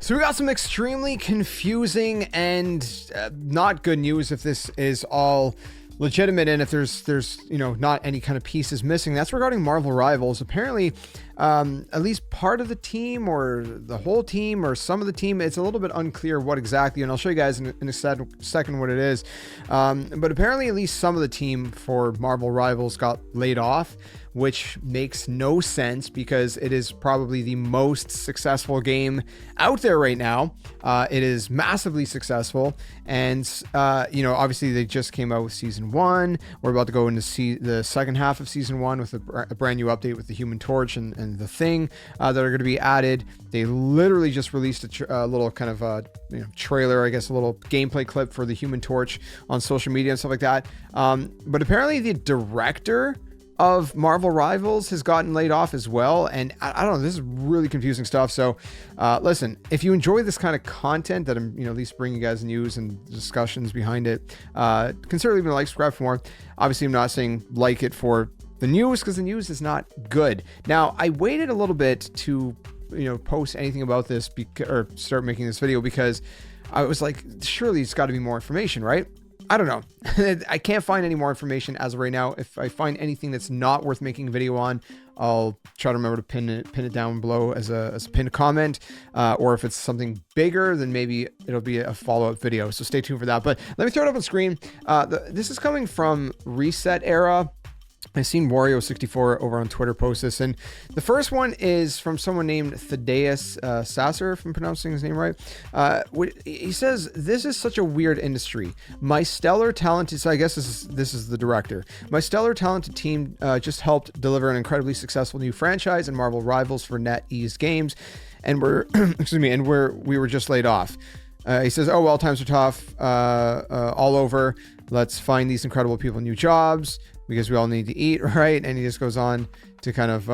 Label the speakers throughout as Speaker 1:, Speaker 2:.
Speaker 1: So we got some extremely confusing and not good news if this is all legitimate and if there's not any kind of pieces missing. That's regarding Marvel Rivals. Apparently at least part of the team or the whole team or some of the team, it's a little bit unclear what exactly, and I'll show you guys in a second what it is, but apparently at least some of the team for Marvel Rivals got laid off, which makes no sense because it is probably the most successful game out there right now. It is massively successful, and obviously they just came out with season 1. We're about to go into the second half of season 1 with a brand new update with the Human Torch and the Thing that are going to be added. They literally just released a little kind of trailer, I guess, a little gameplay clip for the Human Torch on social media and stuff like that. But apparently the director of Marvel Rivals has gotten laid off as well, and I don't know, this is really confusing stuff. So listen, if you enjoy this kind of content that I'm at least bringing you guys news and discussions behind it, consider leaving a like, subscribe for more. Obviously I'm not saying like it for the news, because the news is not good. Now I waited a little bit to post anything about this or start making this video, because I was like, surely it's got to be more information, right? I don't know. I can't find any more information as of right now. If I find anything that's not worth making a video on, I'll try to remember to pin it down below as a pinned comment, or if it's something bigger, then maybe it'll be a follow-up video. So stay tuned for that. But let me throw it up on screen. This is coming from Reset Era. I've seen Wario64 over on Twitter post this, and the first one is from someone named Thaddeus Sasser, if I'm pronouncing his name right. He says, "This is such a weird industry. My stellar talented," so I guess this is the director. "My stellar talented team just helped deliver an incredibly successful new franchise in Marvel Rivals for NetEase Games, and we were just laid off." He says, "Oh well, times are tough all over. Let's find these incredible people new jobs, because we all need to eat," right? And he just goes on to kind of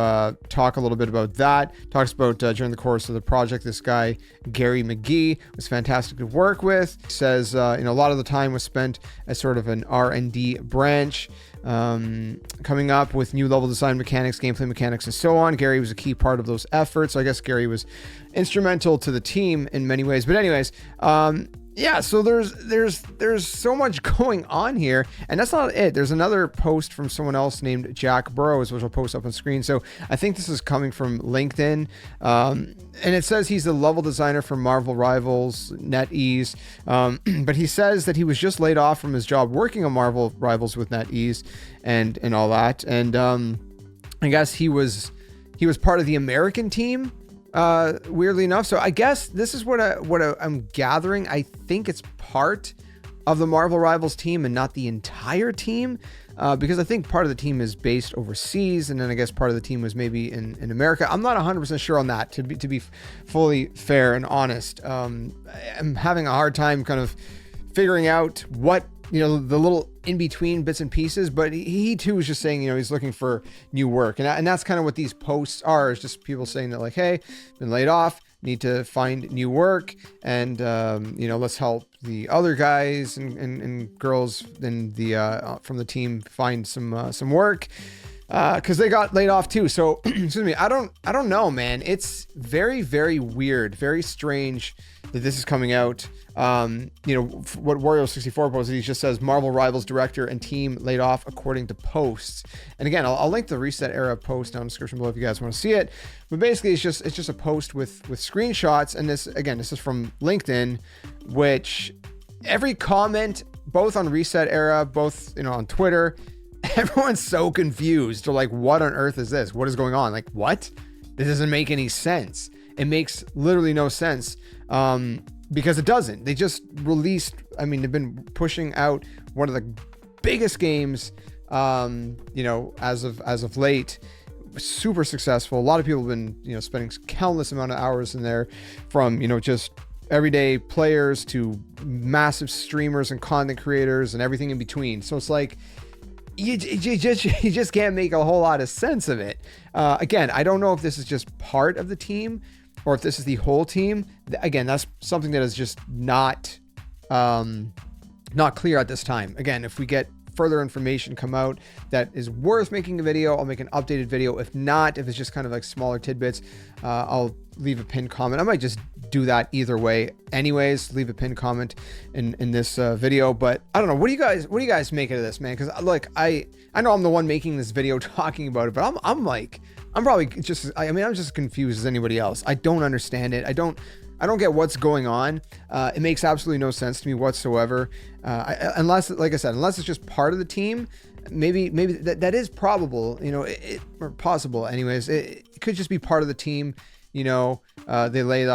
Speaker 1: talk a little bit about that. Talks about during the course of the project, this guy, Gary McGee, was fantastic to work with. Says, a lot of the time was spent as sort of an R&D branch, coming up with new level design mechanics, gameplay mechanics, and so on. Gary was a key part of those efforts. So I guess Gary was instrumental to the team in many ways. But anyways, yeah, so there's so much going on here, and that's not it. There's another post from someone else named Jack Burrows, which I'll post up on screen. So I think this is coming from LinkedIn, and it says he's the level designer for Marvel Rivals NetEase, but he says that he was just laid off from his job working on Marvel Rivals with NetEase and all that, and I guess he was part of the American team. Weirdly enough. So I guess this is what I'm gathering. I think it's part of the Marvel Rivals team and not the entire team, because I think part of the team is based overseas, and then I guess part of the team was maybe in America. I'm not 100% sure on that, to be fully fair and honest. I'm having a hard time kind of figuring out what the little in-between bits and pieces, but he too was just saying, he's looking for new work. And that's kind of what these posts are, is just people saying that, like, hey, been laid off, need to find new work, and, let's help the other guys and girls in from the team find some work, because they got laid off too. So, excuse me, I don't know, man. It's very, very weird, very strange that this is coming out. What Wario64 posted, he just says Marvel Rivals director and team laid off according to posts. And again, I'll link the Reset Era post down in the description below if you guys want to see it. But basically, it's just a post with screenshots. And this is from LinkedIn, which every comment, both on Reset Era, both on Twitter, everyone's so confused. They're like, what on earth is this? What is going on? Like, what? This doesn't make any sense. It makes literally no sense. Because it doesn't. They just released, they've been pushing out one of the biggest games, as of late. Super successful. A lot of people have been, spending countless amount of hours in there, from, just everyday players to massive streamers and content creators and everything in between. So it's like, you just can't make a whole lot of sense of it. Again, I don't know if this is just part of the team or if this is the whole team. Again, that's something that is just not clear at this time. Again, if we get further information come out that is worth making a video, I'll make an updated video. If not, if it's just kind of like smaller tidbits, I'll leave a pinned comment. I might just do that either way. Anyways, leave a pinned comment in this video. But I don't know. What do you guys make of this, man? Because like I know I'm the one making this video talking about it, but I'm probably just, I mean, I'm just as confused as anybody else. I don't understand it. I don't get what's going on. It makes absolutely no sense to me whatsoever. Unless, like I said, unless it's just part of the team, maybe that is probable, you know, or possible. Anyways, it could just be part of the team. You know, they laid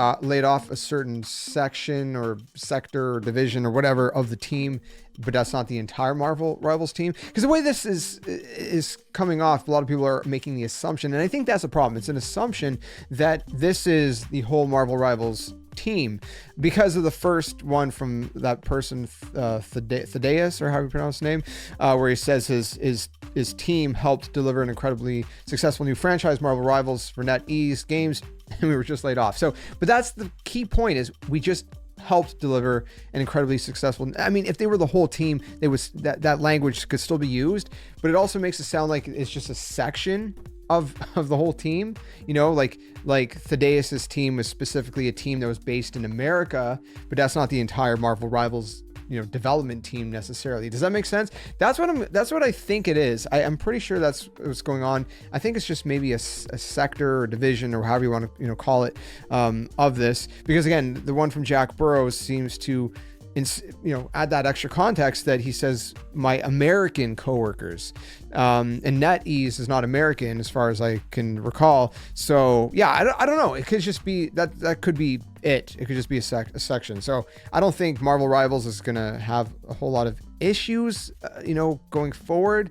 Speaker 1: off a certain section or sector or division or whatever of the team, but that's not the entire Marvel Rivals team. Because the way this is coming off, a lot of people are making the assumption, and I think that's a problem. It's an assumption that this is the whole Marvel Rivals team because of the first one from that person, Thaddeus, or how you pronounce his name, where he says his team helped deliver an incredibly successful new franchise, Marvel Rivals, for NetEase Games, and we were just laid off. So, but that's the key point, is we just helped deliver an incredibly successful. I mean, if they were the whole team, they was that language could still be used, but it also makes it sound like it's just a section of the whole team, you know, like Thaddeus's team was specifically a team that was based in America, but that's not the entire Marvel Rivals, you know, development team necessarily. Does that make sense? That's what I think it is. I'm pretty sure that's what's going on. I think it's just maybe a sector or division, or however you want to, you know, call it, of this, because again, the one from Jack Burrows seems to, you know, add that extra context that he says my American coworkers, and NetEase is not American as far as I can recall. So yeah, I don't know. It could just be that could be it. It could just be a section. So I don't think Marvel Rivals is gonna have a whole lot of issues, you know, going forward.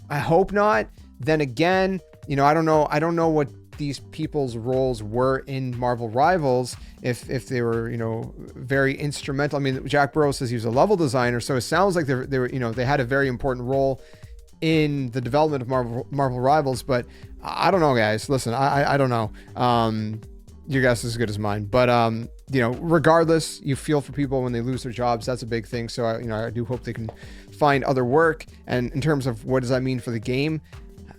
Speaker 1: I hope not. Then again, you know, I don't know what these people's roles were in Marvel Rivals, if they were, you know, very instrumental. I mean, Jack Burrows says he was a level designer, so it sounds like they were, you know, they had a very important role in the development of Marvel Rivals. But I don't know, guys. Listen, I don't know. Your guess is as good as mine. But you know, regardless, you feel for people when they lose their jobs. That's a big thing. So I do hope they can find other work. And in terms of what does that mean for the game,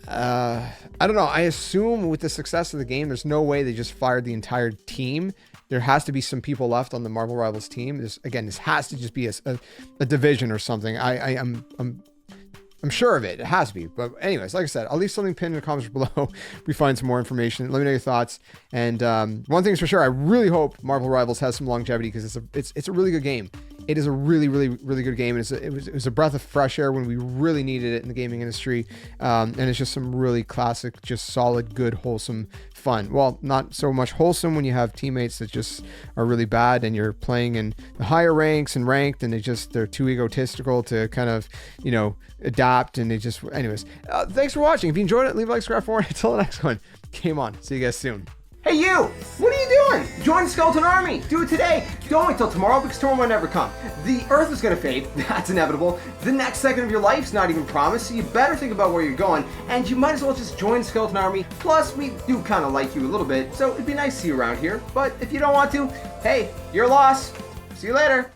Speaker 1: I don't know. I assume with the success of the game, there's no way they just fired the entire team. There has to be some people left on the Marvel Rivals team. This has to just be a division or something. I'm sure of it. It has to be. But anyways, like I said, I'll leave something pinned in the comments below if we find some more information. Let me know your thoughts. And one thing's for sure, I really hope Marvel Rivals has some longevity, because it's a really good game. It is a really, really, really good game. And it was a breath of fresh air when we really needed it in the gaming industry. And it's just some really classic, just solid, good, wholesome fun. Well, not so much wholesome when you have teammates that just are really bad and you're playing in the higher ranks and ranked, and they're too egotistical to kind of, you know, adapt. And anyways, thanks for watching. If you enjoyed it, leave a like, subscribe for it. Until the next one, game on. See you guys soon. Hey you! What are you doing? Join the Skeleton Army! Do it today! Don't wait till tomorrow, because tomorrow might never come. The Earth is gonna fade, that's inevitable. The next second of your life's not even promised, so you better think about where you're going, and you might as well just join the Skeleton Army. Plus, we do kinda like you a little bit, so it'd be nice to see you around here. But if you don't want to, hey, you're lost. See you later!